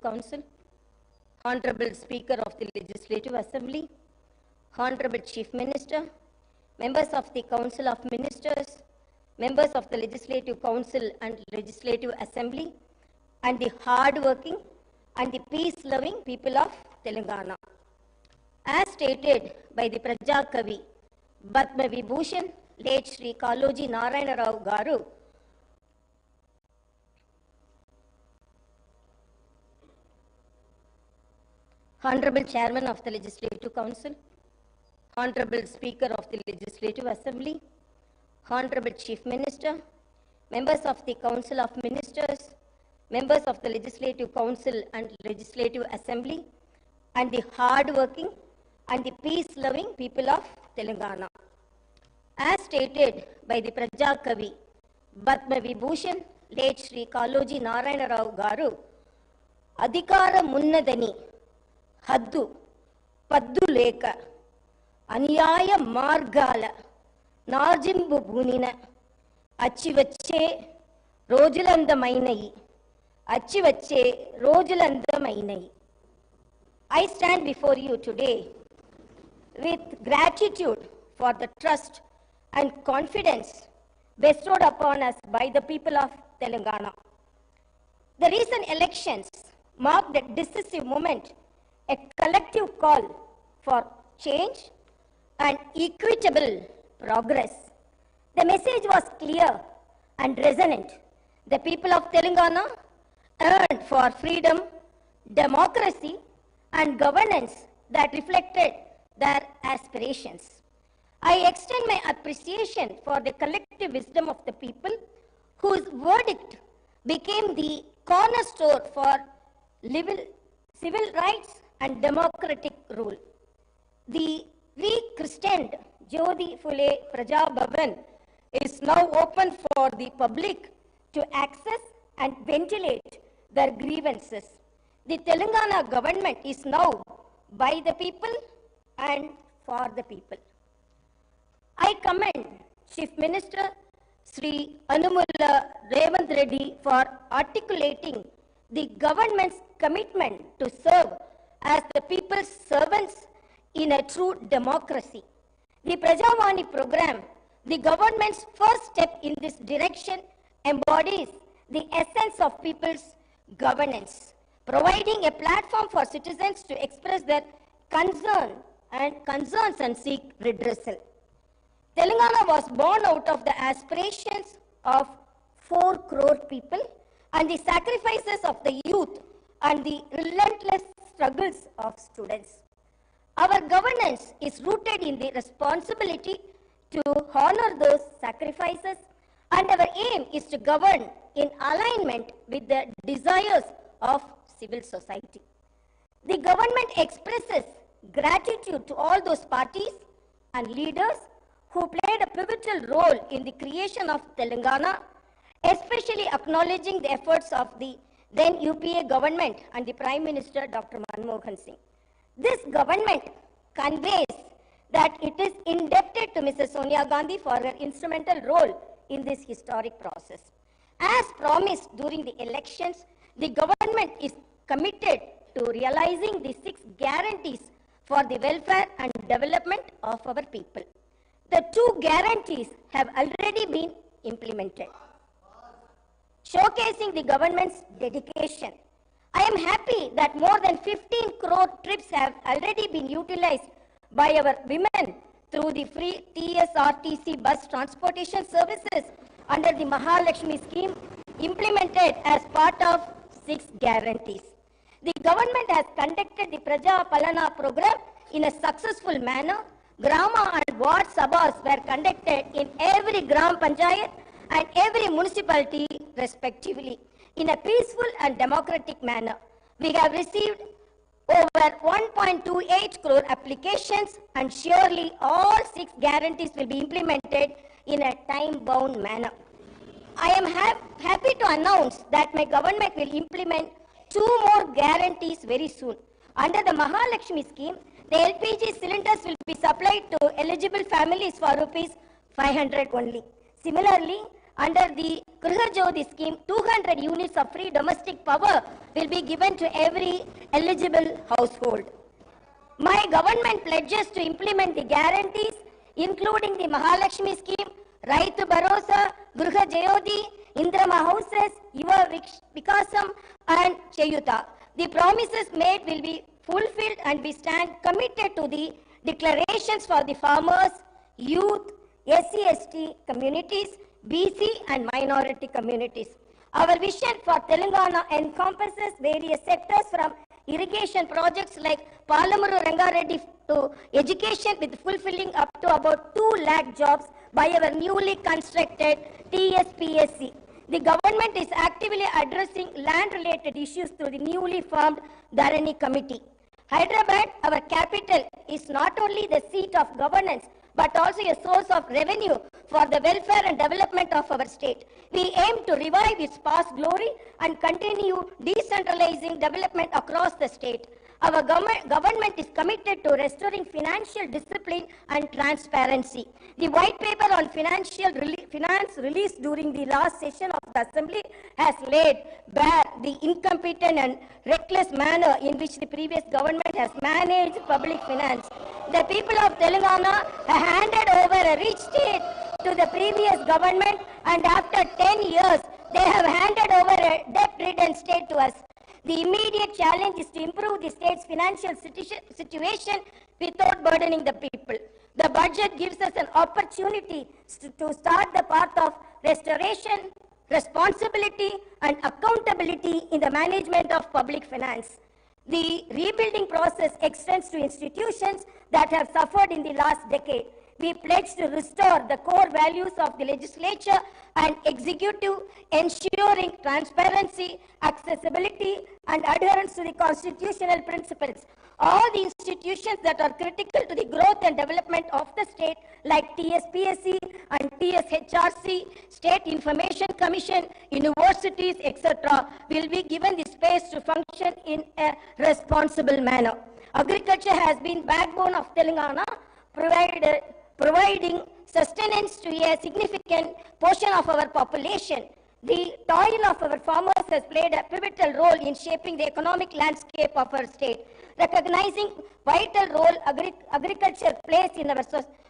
Council, Honorable Speaker of the Legislative Assembly, Honorable Chief Minister, members of the Council of Ministers, members of the Legislative Council and Legislative Assembly, and the hard-working and the peace-loving people of Telangana. As stated by the Praja Kavi, Padma Vibhushan, late Sri Kaloji Narayana Rao Garu, Honorable Chairman of the Legislative Council, Honorable Speaker of the Legislative Assembly, Honorable Chief Minister, members of the Council of Ministers, members of the Legislative Council and Legislative Assembly, and the hard-working and the peace-loving people of Telangana. As stated by the Praja Kavi, Padma Vibhushan, late Sri Kaloji Narayana Rao Garu, Adhikara Munnadani, Haddu, Paddu Leka, Anyaya Margala, Narjimbu Bunina, Achivache, Rojulanda Mainai, Achivache, Rojulanda Mainai. I stand before you today with gratitude for the trust and confidence bestowed upon us by the people of Telangana. The recent elections marked a decisive moment, a collective call for change and equitable progress. The message was clear and resonant. The people of Telangana yearned for freedom, democracy, and governance that reflected their aspirations. I extend my appreciation for the collective wisdom of the people whose verdict became the cornerstone for civil rights and democratic rule. The rechristened Jyoti Phule Praja Bhavan is now open for the public to access and ventilate their grievances. The Telangana government is now by the people and for the people. I commend Chief Minister Sri Anumula Revant Reddy for articulating the government's commitment to serve as the people's servants in a true democracy. The Prajavani program, the government's first step in this direction, embodies the essence of people's governance, providing a platform for citizens to express their concerns and seek redressal. Telangana was born out of the aspirations of 4 crore people and the sacrifices of the youth and the relentless struggles of students. Our governance is rooted in the responsibility to honor those sacrifices, and our aim is to govern in alignment with the desires of civil society. The government expresses gratitude to all those parties and leaders who played a pivotal role in the creation of Telangana, especially acknowledging the efforts of the then UPA government and the Prime Minister Dr. Manmohan Singh. This government conveys that it is indebted to Mrs. Sonia Gandhi for her instrumental role in this historic process. As promised during the elections, the government is committed to realizing the 6 guarantees for the welfare and development of our people. The 2 guarantees have already been implemented, showcasing the government's dedication. I am happy that more than 15 crore trips have already been utilized by our women through the free TSRTC bus transportation services under the Mahalakshmi scheme implemented as part of 6 guarantees. The government has conducted the Praja Palana program in a successful manner. Grama and Ward Sabhas were conducted in every Gram Panchayat and every municipality respectively in a peaceful and democratic manner. We have received over 1.28 crore applications, and surely all 6 guarantees will be implemented in a time-bound manner. I am happy to announce that my government will implement 2 more guarantees very soon. Under the Mahalakshmi scheme, the LPG cylinders will be supplied to eligible families for rupees 500 only. Similarly, Under the Griha Jyoti scheme, 200 units of free domestic power will be given to every eligible household. My government pledges to implement the guarantees, including the Mahalakshmi scheme, Raitu Bharosa, Griha Jyoti, Indrama houses, Yuva Vikasam, and Cheyuta. The promises made will be fulfilled, and we stand committed to the declarations for the farmers, youth, SC/ST communities, BC and minority communities. Our vision for Telangana encompasses various sectors from irrigation projects like Palamuru Rangareddy to education, with fulfilling up to about 2 lakh jobs by our newly constructed TSPSC. The government is actively addressing land-related issues through the newly formed Dharani Committee. Hyderabad, our capital, is not only the seat of governance, but also a source of revenue for the welfare and development of our state. We aim to revive its past glory and continue decentralizing development across the state. Our government is committed to restoring financial discipline and transparency. The white paper on finance released during the last session of the Assembly has laid bare the incompetent and reckless manner in which the previous government has managed public finance. The people of Telangana have handed over a rich state to the previous government, and after 10 years, they have handed over a debt-ridden state to us. The immediate challenge is to improve the state's financial situation without burdening the people. The budget gives us an opportunity to start the path of restoration, responsibility, and accountability in the management of public finance. The rebuilding process extends to institutions that have suffered in the last decade. We pledge to restore the core values of the legislature and executive, ensuring transparency, accessibility, and adherence to the constitutional principles. All the institutions that are critical to the growth and development of the state, like TSPSC and TSHRC, State Information Commission, universities, etc., will be given the space to function in a responsible manner. Agriculture has been backbone of Telangana, providing sustenance to a significant portion of our population. The toil of our farmers has played a pivotal role in shaping the economic landscape of our state. Recognizing vital role agriculture plays in our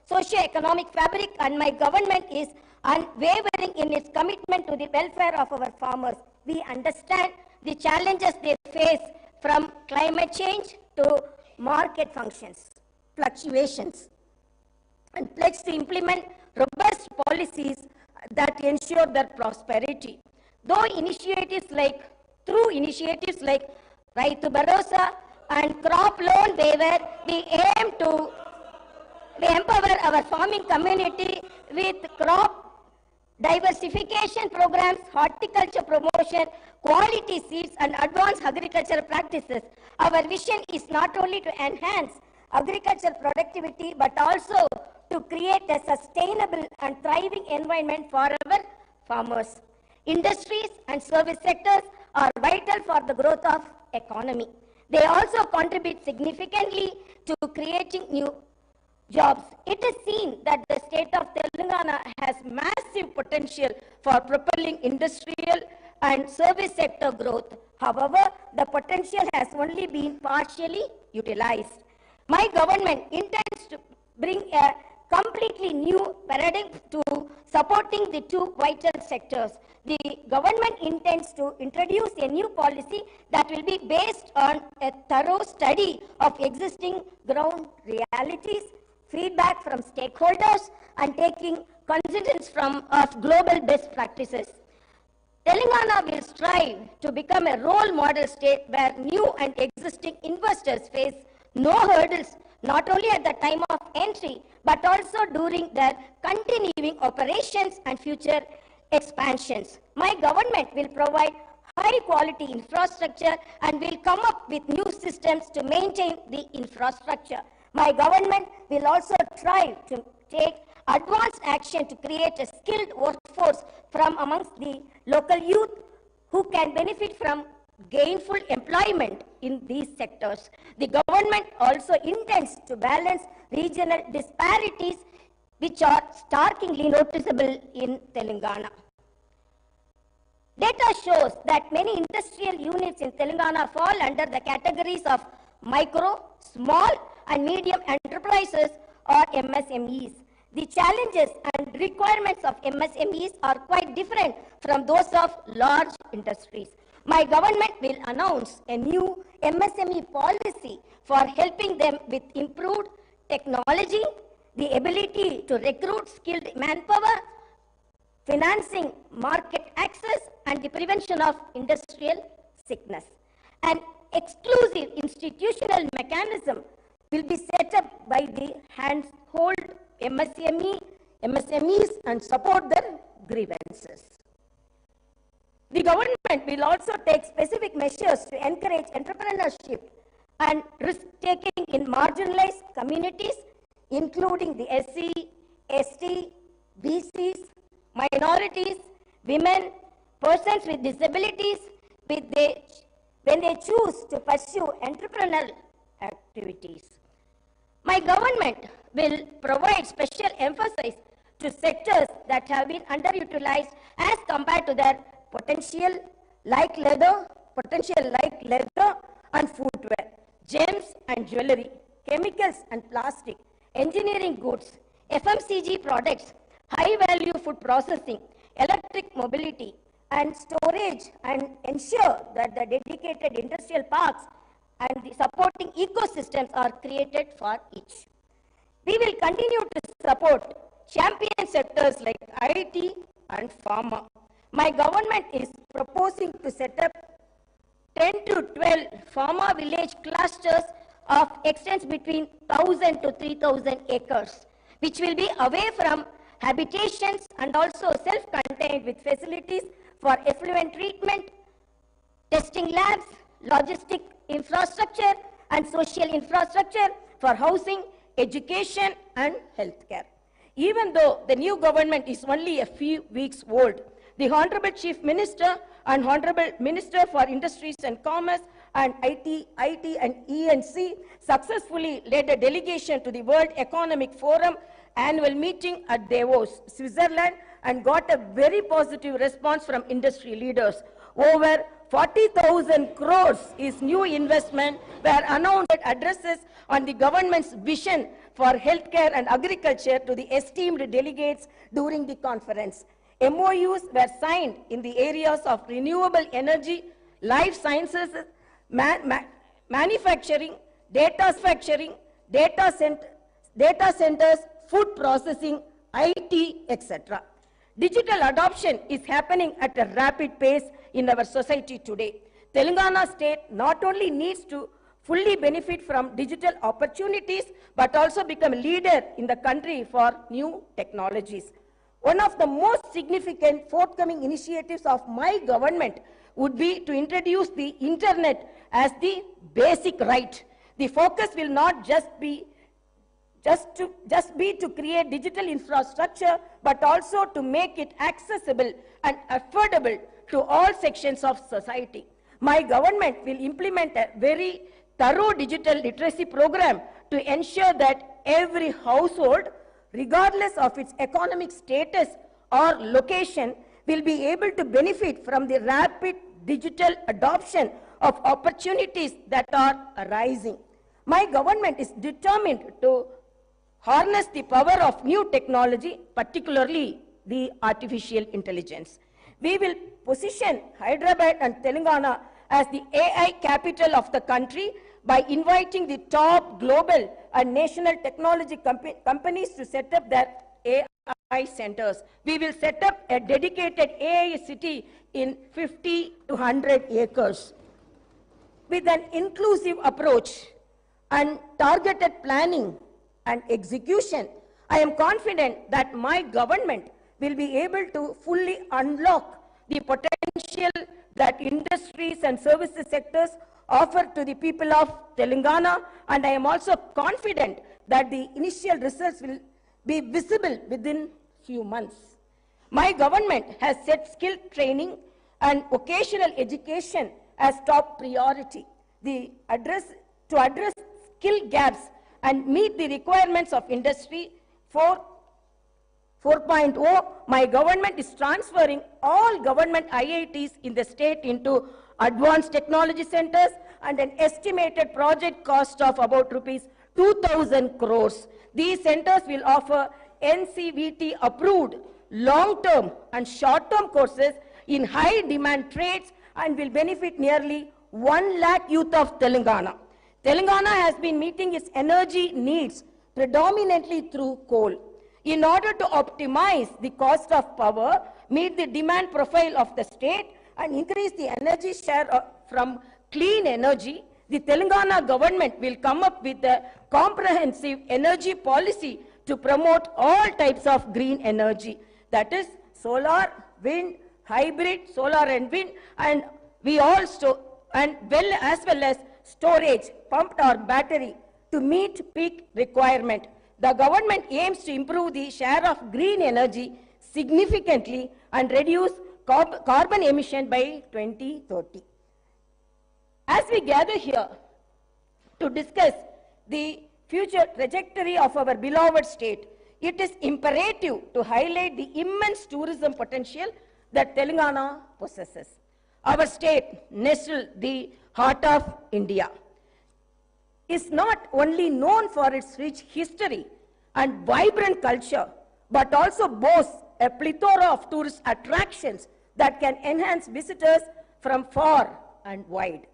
socio-economic fabric, and my government is unwavering in its commitment to the welfare of our farmers. We understand the challenges they face, from climate change to market fluctuations, and pledge to implement robust policies that ensure their prosperity. Through initiatives like Raitu Bharosa and crop loan waiver, we aim to empower our farming community with crop diversification programs, horticulture promotion, quality seeds, and advanced agricultural practices. Our vision is not only to enhance agricultural productivity, but also to create a sustainable and thriving environment for our farmers. Industries and service sectors are vital for the growth of economy. They also contribute significantly to creating new jobs. It is seen that the state of Telangana has massive potential for propelling industrial and service sector growth. However, the potential has only been partially utilized. My government intends to bring a completely new paradigm to supporting the two vital sectors. The government intends to introduce a new policy that will be based on a thorough study of existing ground realities, feedback from stakeholders, and taking cognizance of global best practices. Telangana will strive to become a role model state where new and existing investors face no hurdles, not only at the time of entry, but also during their continuing operations and future expansions. My government will provide high quality infrastructure and will come up with new systems to maintain the infrastructure. My government will also try to take advanced action to create a skilled workforce from amongst the local youth who can benefit from gainful employment in these sectors. The government also intends to balance regional disparities which are starkly noticeable in Telangana. Data shows that many industrial units in Telangana fall under the categories of micro, small and medium enterprises or MSMEs. The challenges and requirements of MSMEs are quite different from those of large industries. My government will announce a new MSME policy for helping them with improved technology, the ability to recruit skilled manpower, financing, market access, and the prevention of industrial sickness. An exclusive institutional mechanism will be set up by the handhold MSMEs and support their grievances. The government will also take specific measures to encourage entrepreneurship and risk-taking in marginalized communities, including the SC, ST, BCs, minorities, women, persons with disabilities, when they choose to pursue entrepreneurial activities. My government will provide special emphasis to sectors that have been underutilized as compared to their potential, like leather and footwear, gems and jewelry, chemicals and plastic, engineering goods, FMCG products, high-value food processing, electric mobility, and storage, and ensure that the dedicated industrial parks and the supporting ecosystems are created for each. We will continue to support champion sectors like IT and pharma. My government is proposing to set up 10 to 12 pharma village clusters of extents between 1,000 to 3,000 acres, which will be away from habitations and also self-contained with facilities for effluent treatment, testing labs, logistic infrastructure, and social infrastructure for housing, education, and healthcare. Even though the new government is only a few weeks old, the Honorable Chief Minister and Honorable Minister for Industries and Commerce and IT and E&C successfully led a delegation to the World Economic Forum annual meeting at Davos, Switzerland, and got a very positive response from industry leaders. Over 40,000 crores is new investment were announced addresses on the government's vision for healthcare and agriculture to the esteemed delegates during the conference. MOUs were signed in the areas of renewable energy, life sciences, manufacturing, data centers, food processing, IT, etc. Digital adoption is happening at a rapid pace in our society today. Telangana state not only needs to fully benefit from digital opportunities, but also become a leader in the country for new technologies. One of the most significant forthcoming initiatives of my government would be to introduce the internet as the basic right. The focus will not just be to create digital infrastructure, but also to make it accessible and affordable to all sections of society. My government will implement a very thorough digital literacy program to ensure that every household, regardless of its economic status or location, will be able to benefit from the rapid digital adoption of opportunities that are arising. My government is determined to harness the power of new technology, particularly the artificial intelligence. We will position Hyderabad and Telangana as the AI capital of the country by inviting the top global and national technology companies to set up their AI centers. We will set up a dedicated AI city in 50 to 100 acres. With an inclusive approach and targeted planning and execution, I am confident that my government will be able to fully unlock the potential that industries and services sectors offer to the people of Telangana, and I am also confident that the initial results will be visible within few months. My government has set skill training and vocational education as top priority. To address skill gaps and meet the requirements of industry 4.0, my government is transferring all government IITs in the state into advanced technology centers, and an estimated project cost of about rupees 2,000 crores. These centers will offer NCVT approved long-term and short-term courses in high demand trades and will benefit nearly 1 lakh youth of Telangana. Telangana has been meeting its energy needs predominantly through coal. In order to optimize the cost of power, meet the demand profile of the state, and increase the energy share from clean energy, the Telangana government will come up with a comprehensive energy policy to promote all types of green energy. That is solar, wind, hybrid, solar and wind, and as well as storage, pumped or battery, to meet peak requirement. The government aims to improve the share of green energy significantly and reduce carbon emission by 2030. As we gather here to discuss the future trajectory of our beloved state, it is imperative to highlight the immense tourism potential that Telangana possesses. Our state, nestled the heart of India, is not only known for its rich history and vibrant culture, but also boasts a plethora of tourist attractions that can enhance visitors from far and wide.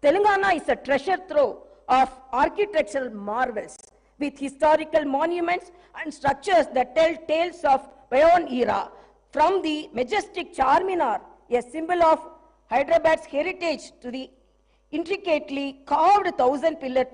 Telangana is a treasure trove of architectural marvels, with historical monuments and structures that tell tales of bygone era, from the majestic Charminar, a symbol of Hyderabad's heritage, to the intricately carved 1,000-pillar